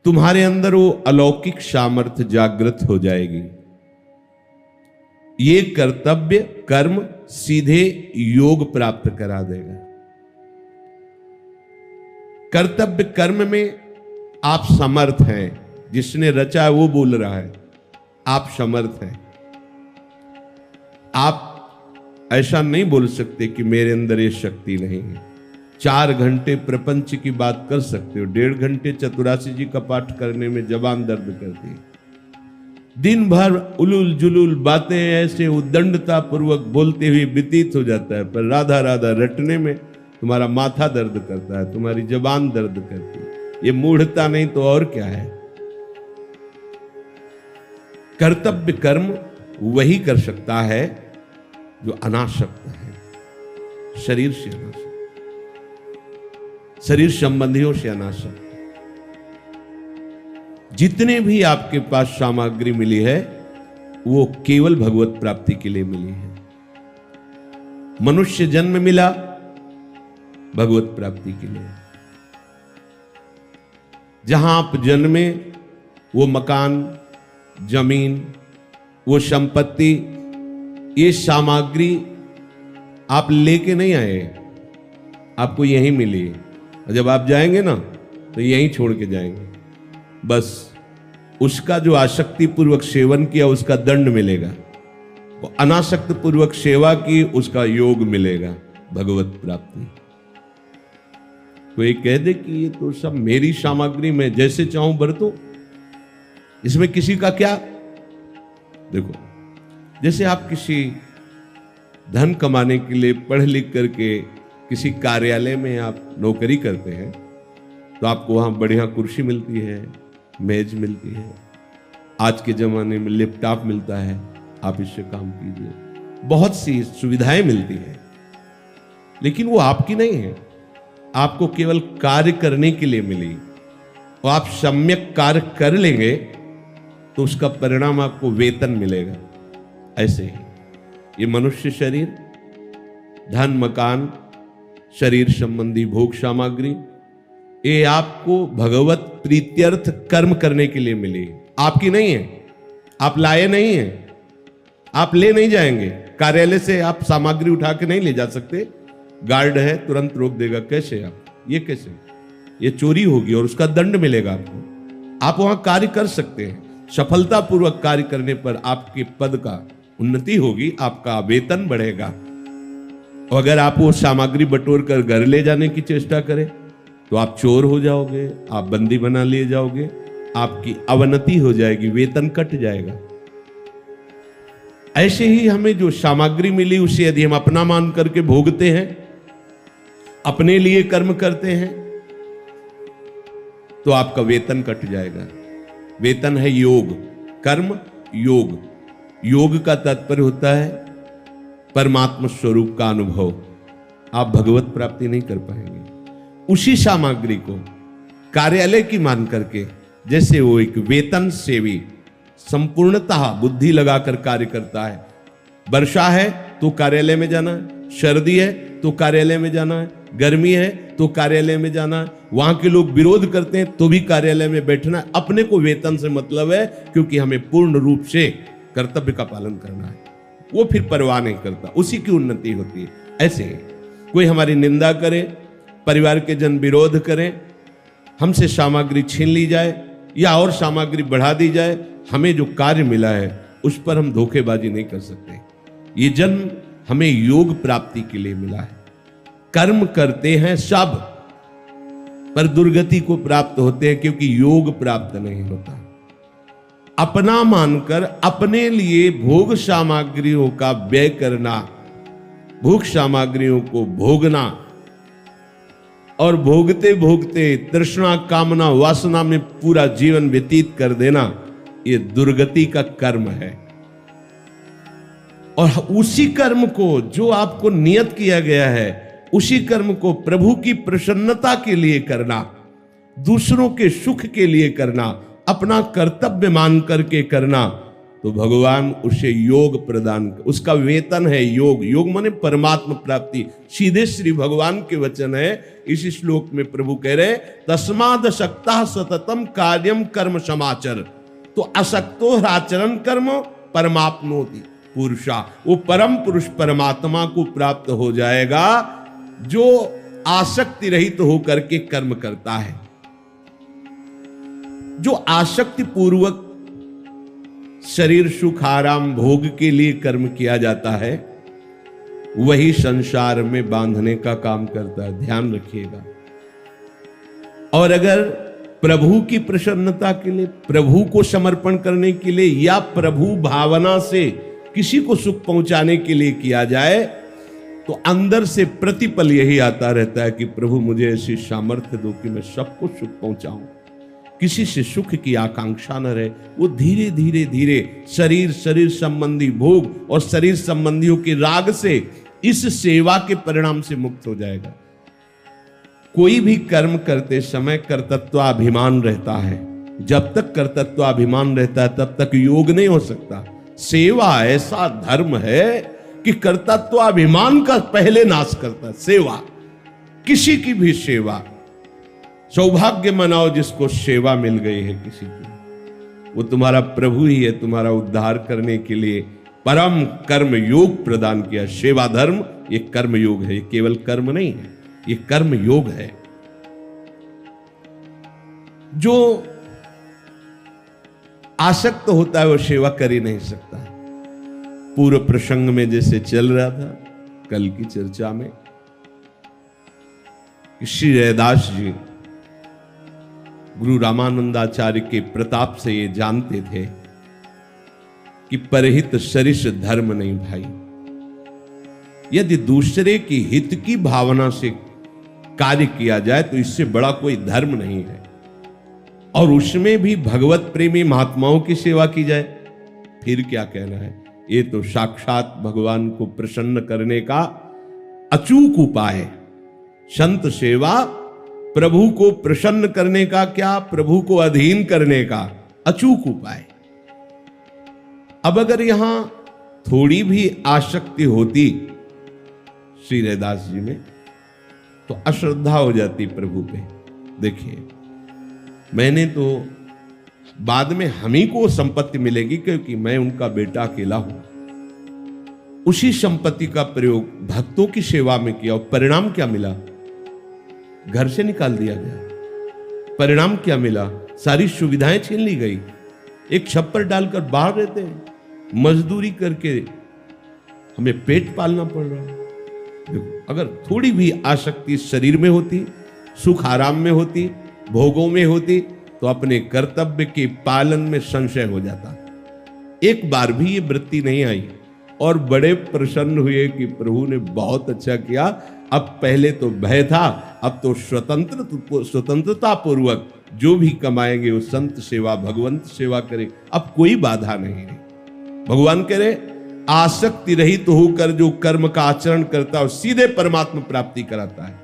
तुम्हारे अंदर वो अलौकिक सामर्थ्य जागृत हो जाएगी। ये कर्तव्य कर्म सीधे योग प्राप्त करा देगा। कर्तव्य कर्म में आप समर्थ हैं, जिसने रचा है वो बोल रहा है, आप समर्थ हैं। आप ऐसा नहीं बोल सकते कि मेरे अंदर ये शक्ति नहीं है। 4 घंटे प्रपंच की बात कर सकते हो, 1.5 घंटे चतुरासी जी का पाठ करने में जबान दर्द करती है। दिन भर उलूल जुलूल बातें ऐसे उद्दंडता पूर्वक बोलते हुए व्यतीत हो जाता है, पर राधा राधा रटने में तुम्हारा माथा दर्द करता है, तुम्हारी जबान दर्द करती है। ये मूढ़ता नहीं तो और क्या है। कर्तव्य कर्म वही कर सकता है जो अनासक्त है, शरीर से अनासक्त, शरीर संबंधियों से अनासक्त। जितने भी आपके पास सामग्री मिली है वो केवल भगवत प्राप्ति के लिए मिली है। मनुष्य जन्म मिला भगवत प्राप्ति के लिए। जहां आप जन्मे वो मकान, जमीन, वो संपत्ति, ये सामग्री आप लेके नहीं आए, आपको यहीं मिली है। और जब आप जाएंगे ना तो यहीं छोड़ के जाएंगे। बस उसका जो आसक्ति पूर्वक सेवन किया उसका दंड मिलेगा, वो अनासक्त पूर्वक सेवा की उसका योग मिलेगा, भगवत प्राप्ति। कोई कह दे कि ये तो सब मेरी सामग्री में जैसे चाहूं बरतूं, इसमें किसी का क्या। देखो, जैसे आप किसी धन कमाने के लिए पढ़ लिख करके किसी कार्यालय में आप नौकरी करते हैं तो आपको वहां बढ़िया कुर्सी मिलती है, मेज मिलती है, आज के जमाने में लैपटॉप मिलता है, आप इससे काम कीजिए, बहुत सी सुविधाएं मिलती हैं। लेकिन वो आपकी नहीं है, आपको केवल कार्य करने के लिए मिली। और आप सम्यक कार्य कर लेंगे तो उसका परिणाम आपको वेतन मिलेगा। ऐसे ही ये मनुष्य शरीर, धन, मकान, शरीर संबंधी भोग सामग्री, ये आपको भगवत प्रीत्यर्थ कर्म करने के लिए मिली, आपकी नहीं है। आप लाए नहीं है, आप ले नहीं जाएंगे। कार्यालय से आप सामग्री उठा के नहीं ले जा सकते, गार्ड है तुरंत रोक देगा। कैसे आप, ये कैसे, ये चोरी होगी और उसका दंड मिलेगा आपको। आप वहां कार्य कर सकते हैं, सफलतापूर्वक कार्य करने पर आपके पद का उन्नति होगी, आपका वेतन बढ़ेगा। और अगर आप वो सामग्री बटोर कर घर ले जाने की चेष्टा करें तो आप चोर हो जाओगे, आप बंदी बना लिए जाओगे, आपकी अवनति हो जाएगी, वेतन कट जाएगा। ऐसे ही हमें जो सामग्री मिली उसे यदि हम अपना मान करके भोगते हैं, अपने लिए कर्म करते हैं, तो आपका वेतन कट जाएगा। वेतन है योग, कर्म योग। योग का तात्पर्य होता है परमात्मा स्वरूप का अनुभव। आप भगवत प्राप्ति नहीं कर पाएंगे। उसी सामग्री को कार्यालय की मान करके, जैसे वो एक वेतन सेवी संपूर्णतः बुद्धि लगाकर कार्य करता है। वर्षा है तो कार्यालय में जाना है, सर्दी है तो कार्यालय में जाना है, गर्मी है तो कार्यालय में जाना है, वहां के लोग विरोध करते हैं तो भी कार्यालय में बैठना है। अपने को वेतन से मतलब है, क्योंकि हमें पूर्ण रूप से कर्तव्य का पालन करना है। वो फिर परवाह नहीं करता, उसी की उन्नति होती है। ऐसे कोई हमारी निंदा करे, परिवार के जन विरोध करें, हमसे सामग्री छीन ली जाए या और सामग्री बढ़ा दी जाए, हमें जो कार्य मिला है उस पर हम धोखेबाजी नहीं कर सकते। ये जन्म हमें योग प्राप्ति के लिए मिला है। कर्म करते हैं सब, पर दुर्गति को प्राप्त होते हैं क्योंकि योग प्राप्त नहीं होता। अपना मानकर अपने लिए भोग सामग्रियों का व्यय करना, भोग सामग्रियों को भोगना और भोगते भोगते तृष्णा, कामना, वासना में पूरा जीवन व्यतीत कर देना, ये दुर्गति का कर्म है। और उसी कर्म को जो आपको नियत किया गया है, उसी कर्म को प्रभु की प्रसन्नता के लिए करना, दूसरों के सुख के लिए करना, अपना कर्तव्य मान करके करना, तो भगवान उसे योग प्रदान कर, उसका वेतन है योग। योग माने परमात्मा प्राप्ति, सीधे श्री भगवान के वचन है। इस श्लोक में प्रभु कह रहे तस्माद अशक्ता सततम कार्यम कर्म समाचर, तो अशक्तो आचरण कर्म परमाप्नोति पुरुषा, वो परम पुरुष परमात्मा को प्राप्त हो जाएगा जो आसक्ति रहित होकर के कर्म करता है। जो आसक्ति पूर्वक शरीर सुख आराम भोग के लिए कर्म किया जाता है वही संसार में बांधने का काम करता है, ध्यान रखिएगा। और अगर प्रभु की प्रसन्नता के लिए, प्रभु को समर्पण करने के लिए या प्रभु भावना से किसी को सुख पहुंचाने के लिए किया जाए तो अंदर से प्रतिपल यही आता रहता है कि प्रभु मुझे ऐसी सामर्थ्य दो कि मैं सबको सुख पहुंचाऊं, किसी से सुख की आकांक्षा न रहे। वो धीरे धीरे धीरे शरीर संबंधी भोग और शरीर संबंधियों के राग से इस सेवा के परिणाम से मुक्त हो जाएगा। कोई भी कर्म करते समय कर्तृत्वाभिमान रहता है, जब तक कर्तृत्वाभिमान रहता है तब तक योग नहीं हो सकता। सेवा ऐसा धर्म है कि कर्तृत्वाभिमान का पहले नाश करता है। सेवा, किसी की भी सेवा, सौभाग्य मनाओ जिसको सेवा मिल गई है किसी की, वो तुम्हारा प्रभु ही है, तुम्हारा उद्धार करने के लिए परम कर्म योग प्रदान किया। सेवा धर्म ये कर्म योग है, ये केवल कर्म नहीं है, ये कर्म योग है। जो आसक्त होता है वो सेवा कर ही नहीं सकता। पूर्व प्रसंग में जैसे चल रहा था कल की चर्चा में, श्री रैदास जी गुरु रामानंदाचार्य के प्रताप से ये जानते थे कि परहित सरिस धर्म नहीं भाई। यदि दूसरे की हित की भावना से कार्य किया जाए तो इससे बड़ा कोई धर्म नहीं है। और उसमें भी भगवत प्रेमी महात्माओं की सेवा की जाए फिर क्या कहना है। ये तो साक्षात भगवान को प्रसन्न करने का अचूक उपाय है। संत सेवा प्रभु को प्रसन्न करने का, क्या प्रभु को अधीन करने का अचूक उपाय। अब अगर यहां थोड़ी भी आसक्ति होती श्री रैदास जी में तो अश्रद्धा हो जाती प्रभु पे। देखिए, मैंने तो बाद में हम ही को संपत्ति मिलेगी क्योंकि मैं उनका बेटा अकेला हूं। उसी संपत्ति का प्रयोग भक्तों की सेवा में किया और परिणाम क्या मिला? घर से निकाल दिया गया। परिणाम क्या मिला? सारी सुविधाएं छीन ली गई। एक छप्पर डालकर बाहर रहते हैं, मजदूरी करके हमें पेट पालना पड़ रहा है। देखो, अगर थोड़ी भी आसक्ति शरीर में होती, सुख आराम में होती, भोगों में होती तो अपने कर्तव्य के पालन में संशय हो जाता। एक बार भी ये वृत्ति नहीं आई और बड़े प्रसन्न हुए कि प्रभु ने बहुत अच्छा किया। अब पहले तो भय था, अब तो स्वतंत्रता पूर्वक जो भी कमाएंगे वो संत सेवा, भगवंत सेवा करे। अब कोई बाधा नहीं है। भगवान कह रहे आसक्ति रहित होकर जो कर्म का आचरण करता है सीधे परमात्मा प्राप्ति कराता है।